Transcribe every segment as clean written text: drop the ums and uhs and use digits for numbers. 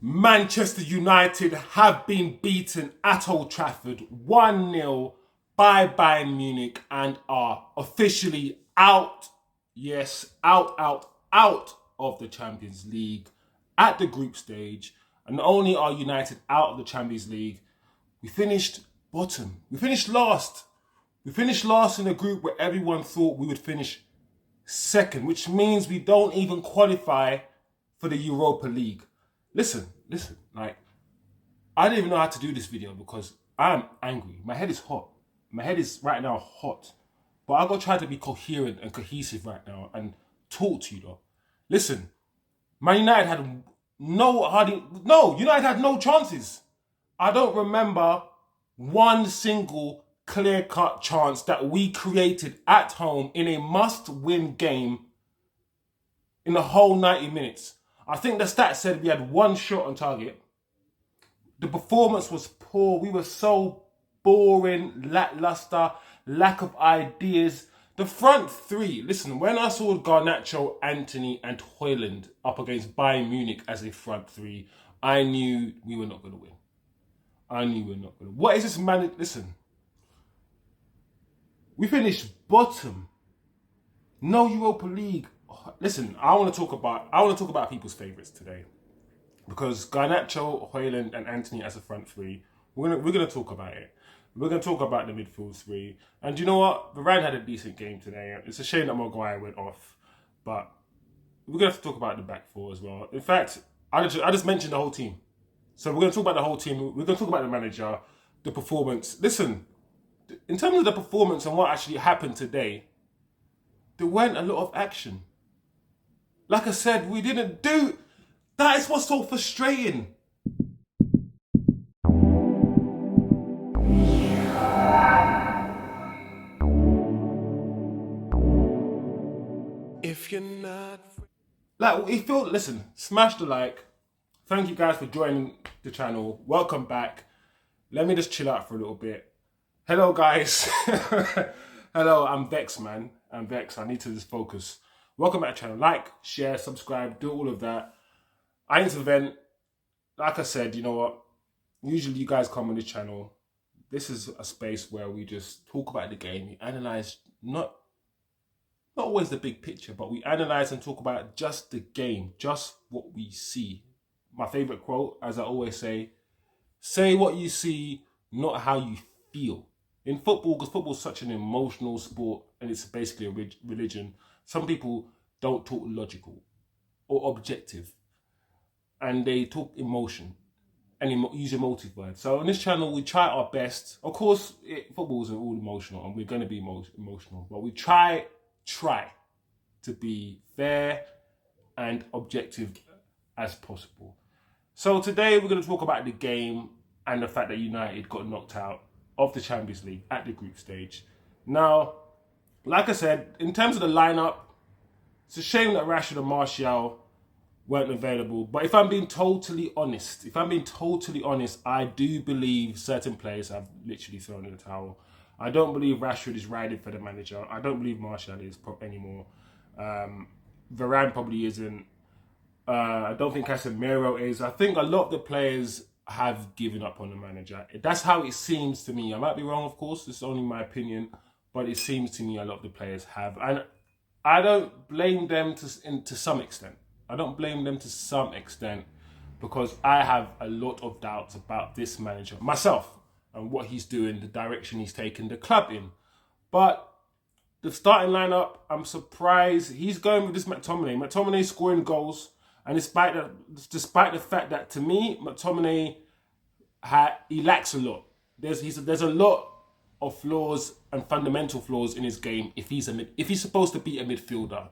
Manchester United have been beaten at Old Trafford 1-0 by Bayern Munich and are officially out, yes, out of the Champions League at the group stage. And not only are United out of the Champions League, we finished bottom. We finished last. We finished last in a group where everyone thought we would finish second, which means we don't even qualify for the Europa League. Listen, like, I don't even know how to do this video because I'm angry. My head is hot. My head is right now hot. But I've got to try to be coherent and cohesive right now and talk to you though. Listen, United had no chances. I don't remember one single clear-cut chance that we created at home in a must-win game in the whole 90 minutes. I think the stats said we had one shot on target. The performance was poor. We were so boring, lackluster, lack of ideas. The front three, listen, when I saw Garnacho, Antony and Højlund up against Bayern Munich as a front three, I knew we were not going to win. What is this man? Listen, we finished bottom. No Europa League. Listen, I want to talk about people's favourites today, because Garnacho, Højlund, and Antony as a front three. We're gonna talk about it. We're gonna talk about the midfield three. And you know what? Varane had a decent game today. It's a shame that Maguire went off, but we're gonna have to talk about the back four as well. In fact, I just mentioned the whole team, so we're gonna talk about the whole team. We're gonna talk about the manager, the performance. Listen, in terms of the performance and what actually happened today, there weren't a lot of action. Like I said, we didn't do... That is what's so frustrating. If you're not... Like, if you listen, smash the like. Thank you guys for joining the channel. Welcome back. Let me just chill out for a little bit. Hello, guys. Hello, I'm Vex, man. I'm Vex. I need to just focus. Welcome back to the channel. Like, share, subscribe, do all of that. I need to vent. Like I said, you know what? Usually you guys come on this channel. This is a space where we just talk about the game. We analyze, not always the big picture, but we analyze and talk about just the game, just what we see. My favorite quote, as I always say what you see, not how you feel. In football, because football is such an emotional sport and it's basically a religion, some people don't talk logical or objective, and they talk emotion and use emotive words. So on this channel, we try our best. Of course, football is all emotional and we're going to be emotional, but we try to be fair and objective as possible. So today we're going to talk about the game and the fact that United got knocked out of the Champions League at the group stage. Now, like I said, in terms of the lineup, it's a shame that Rashford and Martial weren't available. But if I'm being totally honest, I do believe certain players have literally thrown in the towel. I don't believe Rashford is riding for the manager. I don't believe Martial is anymore. Varane probably isn't. I don't think Casemiro is. I think a lot of the players have given up on the manager. That's how it seems to me. I might be wrong, of course. This is only my opinion. But it seems to me a lot of the players have. And I don't blame them to some extent. Because I have a lot of doubts about this manager, myself, and what he's doing, the direction he's taken the club in. But the starting lineup, I'm surprised he's going with this McTominay. McTominay scoring goals. And despite the fact that, to me, McTominay, he lacks a lot. There's a lot of flaws and fundamental flaws in his game if he's supposed to be a midfielder.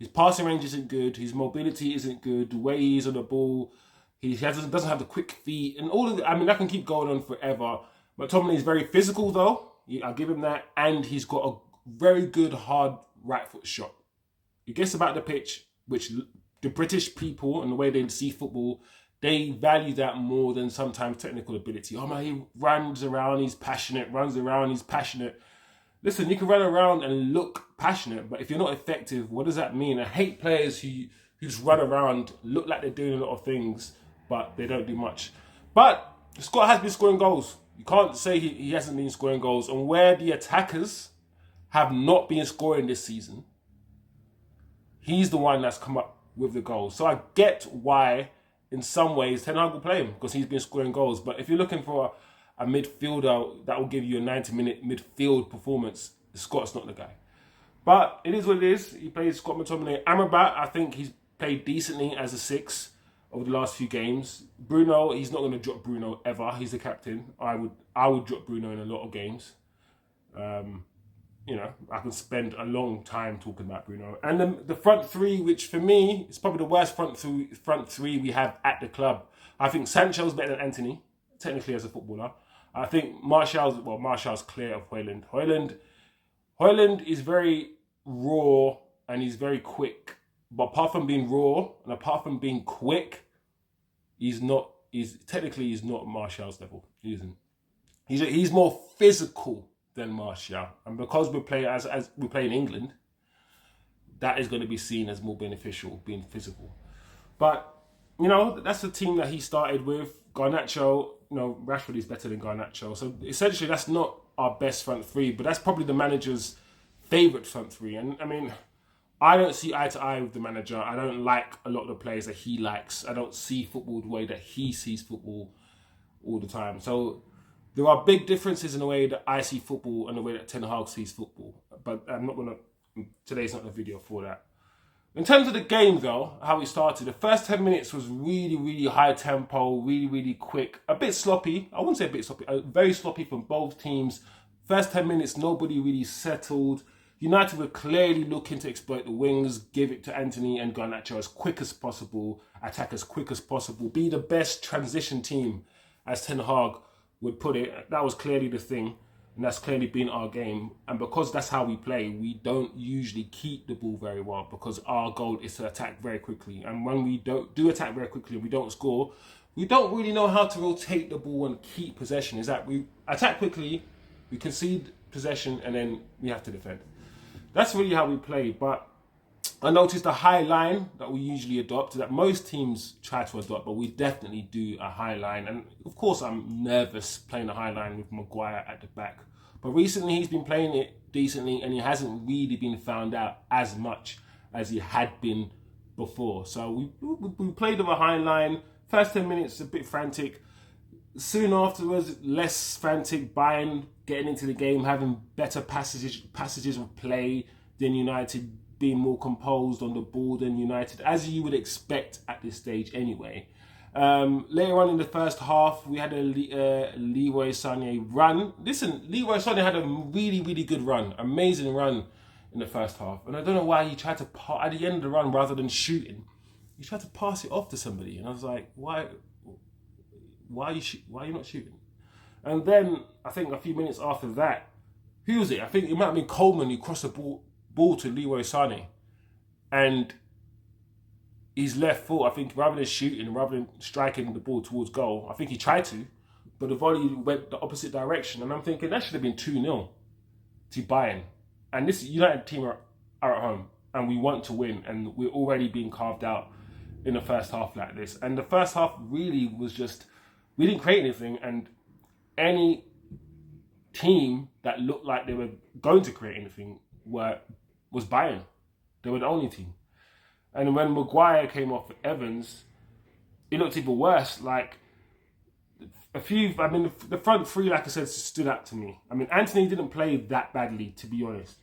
His passing range isn't good, his mobility isn't good, the way he is on the ball, he doesn't have the quick feet, and all of I can keep going on forever. McTominay is very physical though, I'll give him that, and he's got a very good hard right foot shot. He gets about the pitch, which the British people and the way they see football, they value that more than sometimes technical ability. Oh man, he runs around, he's passionate. Listen, you can run around and look passionate, but if you're not effective, what does that mean? I hate players who just run around, look like they're doing a lot of things, but they don't do much. But Scott has been scoring goals. You can't say he hasn't been scoring goals. And where the attackers have not been scoring this season, he's the one that's come up with the goals. So I get why, in some ways, Ten Hag will play him, because he's been scoring goals. But if you're looking for a midfielder that will give you a 90-minute midfield performance, Scott's not the guy. But it is what it is. He plays Scott McTominay. Amrabat, I think he's played decently as a 6 over the last few games. Bruno, he's not going to drop Bruno ever. He's the captain. I would drop Bruno in a lot of games. You know, I can spend a long time talking about Bruno. And the front three, which for me is probably the worst front three we have at the club. I think Sancho's better than Antony, technically as a footballer. I think Martial's clear of Højlund. Højlund is very raw and he's very quick. But apart from being raw and apart from being quick, he's not Martial's level. He isn't. He's more physical than Martial. And because we play as we play in England, that is going to be seen as more beneficial, being physical. But, you know, that's the team that he started with. Garnacho, you know, Rashford is better than Garnacho. So essentially that's not our best front three, but that's probably the manager's favourite front three. And I mean, I don't see eye to eye with the manager. I don't like a lot of the players that he likes. I don't see football the way that he sees football all the time. So there are big differences in the way that I see football and the way that Ten Hag sees football. But today's not the video for that. In terms of the game though, how it started, the first 10 minutes was really, really high tempo, really, really quick. A bit sloppy. I wouldn't say a bit sloppy. Very sloppy from both teams. First 10 minutes, nobody really settled. United were clearly looking to exploit the wings, give it to Antony and Garnacho as quick as possible, attack as quick as possible, be the best transition team, as Ten Hag would put it. That was clearly the thing, and that's clearly been our game. And because that's how we play, we don't usually keep the ball very well because our goal is to attack very quickly. And when we do attack very quickly and we don't score, we don't really know how to rotate the ball and keep possession. Is that we attack quickly, we concede possession, and then we have to defend. That's really how we play. But I noticed a high line that we usually adopt, that most teams try to adopt, but we definitely do a high line. And of course, I'm nervous playing a high line with Maguire at the back. But recently, he's been playing it decently, and he hasn't really been found out as much as he had been before. So we played with a high line. First 10 minutes, a bit frantic. Soon afterwards, less frantic. Bayern getting into the game, having better passages of play than United, being more composed on the ball than United, as you would expect at this stage anyway. Later on in the first half, we had a Leroy Sané run. Listen, Leroy Sané had a really, really good run, amazing run in the first half. And I don't know why he tried to, at the end of the run, rather than shooting, he tried to pass it off to somebody. And I was like, why are you not shooting? And then, I think a few minutes after that, who was it? I think it might have been Coleman who crossed the ball to Leroy Sané. And his left foot, I think, rather than shooting, rather than striking the ball towards goal, I think he tried to, but the volley went the opposite direction. And I'm thinking, that should have been 2-0 to Bayern. And this United team are at home, and we want to win, and we're already being carved out in the first half like this. And the first half really was just, we didn't create anything, and any team that looked like they were going to create anything was Bayern. They were the only team. And when Maguire came off for Evans, it looked even worse. Like, the front three, like I said, stood out to me. I mean, Antony didn't play that badly, to be honest.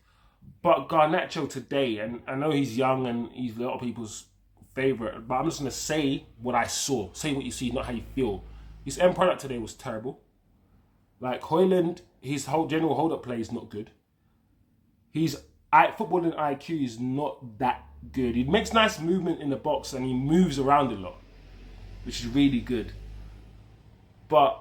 But Garnacho today, and I know he's young and he's a lot of people's favourite, but I'm just going to say what I saw. Say what you see, not how you feel. His end product today was terrible. Like, Højlund, his whole general hold-up play is not good. His footballing IQ is not that good. He makes nice movement in the box and he moves around a lot, which is really good. But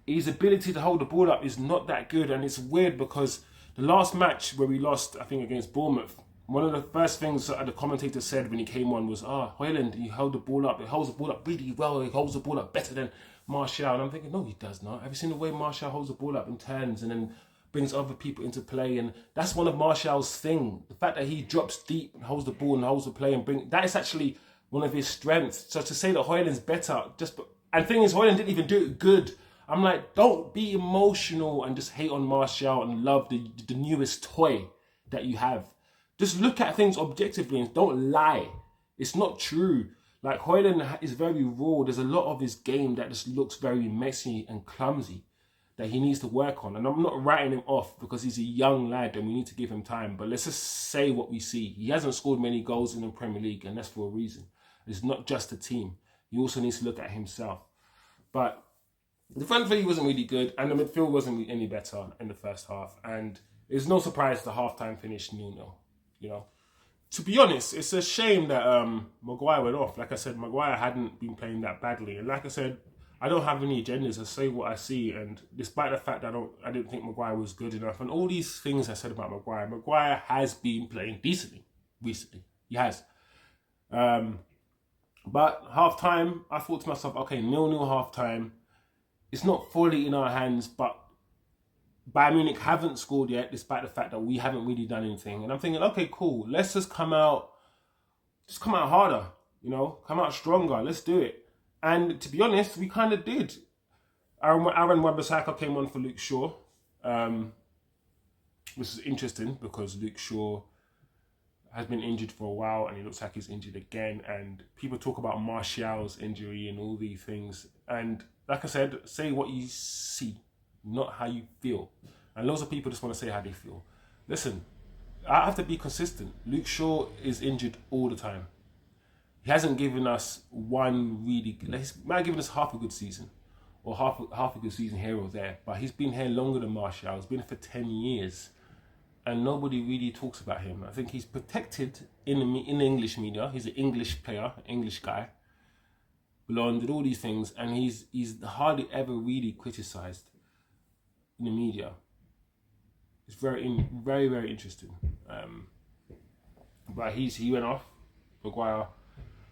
his ability to hold the ball up is not that good. And it's weird because the last match where we lost, I think, against Bournemouth, one of the first things that the commentator said when he came on was, Højlund, he held the ball up. He holds the ball up really well. He holds the ball up better than Martial. And I'm thinking, no, he does not. Have you seen the way Martial holds the ball up and turns and then brings other people into play? And that's one of Martial's thing. The fact that he drops deep and holds the ball and holds the play and that is actually one of his strengths. So to say that Højlund's better, and thing is, Højlund didn't even do it good. I'm like, don't be emotional and just hate on Martial and love the newest toy that you have. Just look at things objectively and don't lie. It's not true. Like, Højlund is very raw. There's a lot of his game that just looks very messy and clumsy that he needs to work on. And I'm not writing him off because he's a young lad and we need to give him time. But let's just say what we see. He hasn't scored many goals in the Premier League, and that's for a reason. It's not just the team. He also needs to look at himself. But the front three wasn't really good, and the midfield wasn't any better in the first half. And it's no surprise the halftime finished 0-0. You know, to be honest, it's a shame that Maguire went off. Like I said, Maguire hadn't been playing that badly, and like I said, I don't have any agendas. I say what I see, and despite the fact that I didn't think Maguire was good enough, and all these things I said about Maguire, Maguire has been playing decently recently. He has. But half time, I thought to myself, okay, 0-0 half time. It's not fully in our hands, but Bayern Munich haven't scored yet, despite the fact that we haven't really done anything. And I'm thinking, okay, cool. Let's just come out harder, you know, come out stronger. Let's do it. And to be honest, we kind of did. Aaron Wan-Bissaka came on for Luke Shaw, which is interesting because Luke Shaw has been injured for a while and he looks like he's injured again. And people talk about Martial's injury and all these things. And like I said, say what you see, not how you feel. And lots of people just want to say how they feel. Listen, I have to be consistent. Luke Shaw is injured all the time. He hasn't given us one really good, he might have given us half a good season or half a good season here or there, but he's been here longer than Martial. He's been for 10 years and nobody really talks about him. I think he's protected in the English media. He's an English player, an English guy, blonde and all these things, and he's hardly ever really criticised in the media. It's very, very interesting. But he went off. Maguire.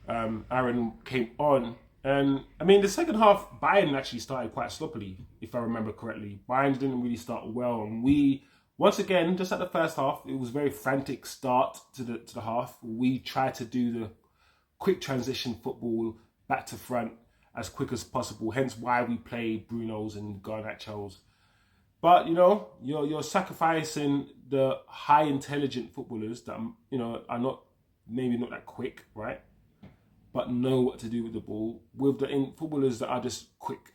Aaron came on, and I mean the second half, Bayern actually started quite sloppily, if I remember correctly. Bayern didn't really start well, and we once again, just at the first half, it was a very frantic start to the half. We tried to do the quick transition football back to front as quick as possible. Hence why we play Brunos and Garnachos. But you know, you're sacrificing the high intelligent footballers that are maybe not that quick, right? But know what to do with the ball, with the footballers that are just quick.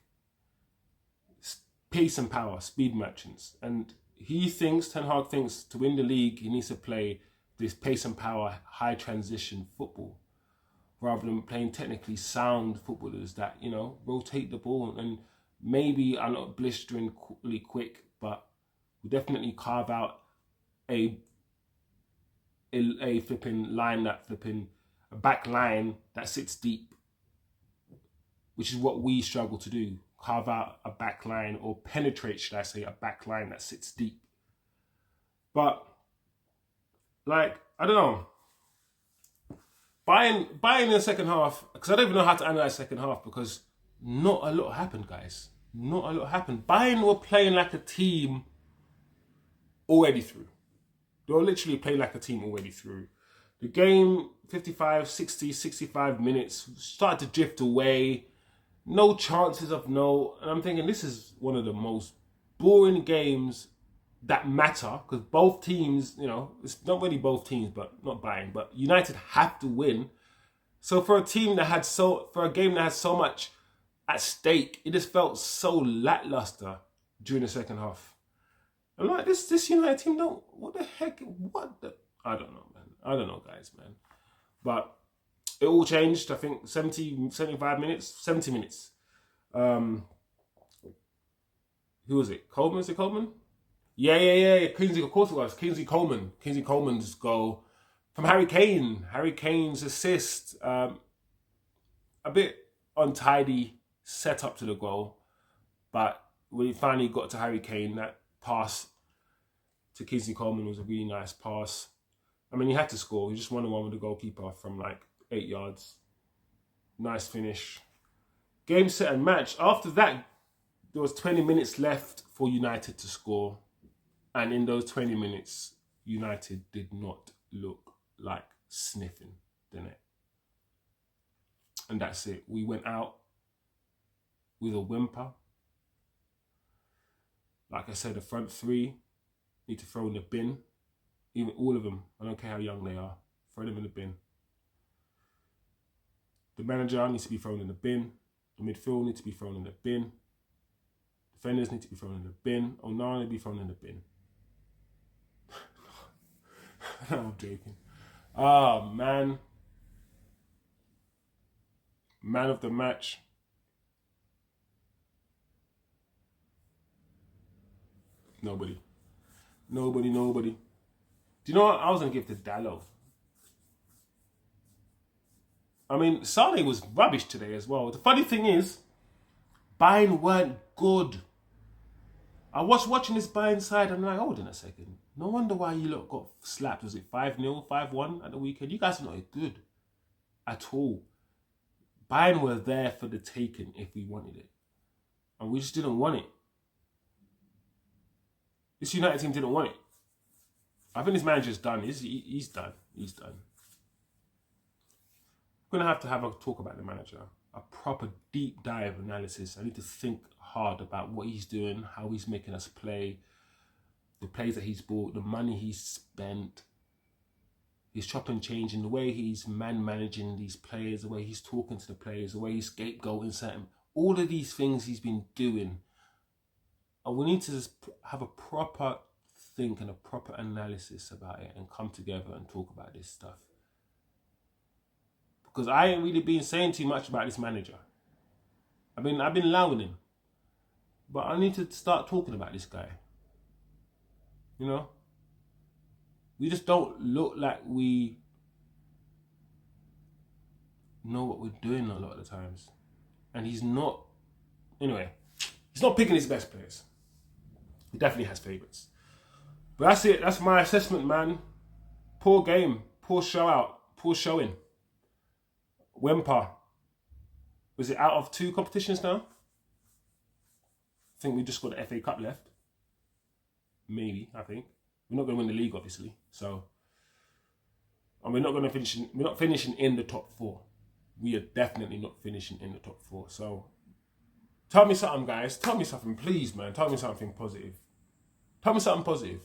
Pace and power, speed merchants. And Ten Hag thinks to win the league, he needs to play this pace and power, high transition football, rather than playing technically sound footballers that, rotate the ball and maybe are not blisteringly quick, but will definitely carve out a flipping line a back line that sits deep, which is what we struggle to do. Carve out a back line, or penetrate, should I say, a back line that sits deep. But, I don't know. Bayern in the second half, because I don't even know how to analyze second half, because not a lot happened, guys. Not a lot happened. Bayern were playing like a team already through. They were literally playing like a team already through. The game, 55, 60, 65 minutes, started to drift away. No chances of no. And I'm thinking this is one of the most boring games that matter, because both teams, it's not really both teams, but not Bayern, but United have to win. So for a game that had so much at stake, it just felt so lackluster during the second half. I'm like, this United team what the heck, I don't know, man. I don't know, guys, man. But it all changed, I think, 75 minutes, 70 minutes. Who was it? Coleman? Is it Coleman? Yeah. Kingsley, of course it was. Kingsley Coleman. Kingsley Coleman's goal from Harry Kane. Harry Kane's assist. A bit untidy set up to the goal. But when he finally got to Harry Kane, that pass to Kingsley Coleman was a really nice pass. I mean, he had to score. He just 1-on-1 with the goalkeeper from 8 yards. Nice finish. Game, set and match. After that, there was 20 minutes left for United to score. And in those 20 minutes, United did not look like sniffing the net. And that's it. We went out with a whimper. Like I said, the front three need to throw in the bin. Even all of them. I don't care how young they are. Throw them in the bin. The manager needs to be thrown in the bin. The midfield needs to be thrown in the bin. Defenders need to be thrown in the bin. Onana needs to be thrown in the bin. No, I'm joking. Oh, man. Man of the match. Nobody. Do you know what? I was going to give to Dallo. I mean, Sane was rubbish today as well. The funny thing is, Bayern weren't good. I was watching this Bayern side and I'm like, hold on a second. No wonder why you lot got slapped. Was it 5-0, 5-1 at the weekend? You guys are not good at all. Bayern were there for the taking if we wanted it. And we just didn't want it. This United team didn't want it. I think this manager's done. He's done. He's done. I'm going to have a talk about the manager. A proper deep dive analysis. I need to think hard about what he's doing, how he's making us play, the players that he's bought, the money he's spent, his chop and change, and the way he's managing these players, the way he's talking to the players, the way he's scapegoating certain. All of these things he's been doing. And we need to just have a proper think and a proper analysis about it and come together and talk about this stuff. Because I ain't really been saying too much about this manager. I've been allowing him. But I need to start talking about this guy. You know? We just don't look like we know what we're doing a lot of the times. And he's not... Anyway, he's not picking his best players. He definitely has favourites. But that's it. That's my assessment, man. Poor game. Poor show out. Poor showing. Wempa. Was it out of 2 competitions now? I think we just got the FA Cup left. Maybe, I think. We're not going to win the league, obviously. So, and we're not finishing in the top 4. We are definitely not finishing in the top 4. So, tell me something, guys. Tell me something, please, man. Tell me something positive. Tell me something positive.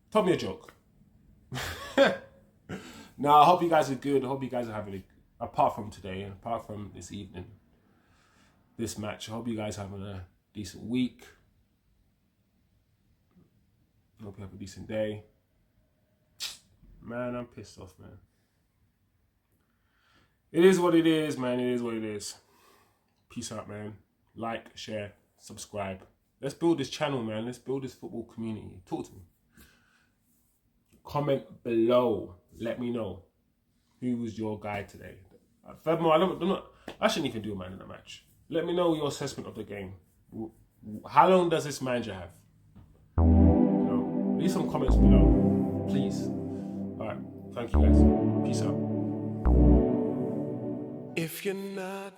Tell me a joke. No, I hope you guys are good. I hope you guys are having apart from today and apart from this evening, this match, I hope you guys are having a decent week. I hope you have a decent day. Man, I'm pissed off, man. It is what it is, man. It is what it is. Peace out, man. Like, share, subscribe. Let's build this channel, man. Let's build this football community. Talk to me. Comment below. Let me know who was your guy today. Furthermore, I shouldn't even do a man in the match. Let me know your assessment of the game. How long does this manager have? You know, leave some comments below, please. All right, thank you guys. Peace out. If you're not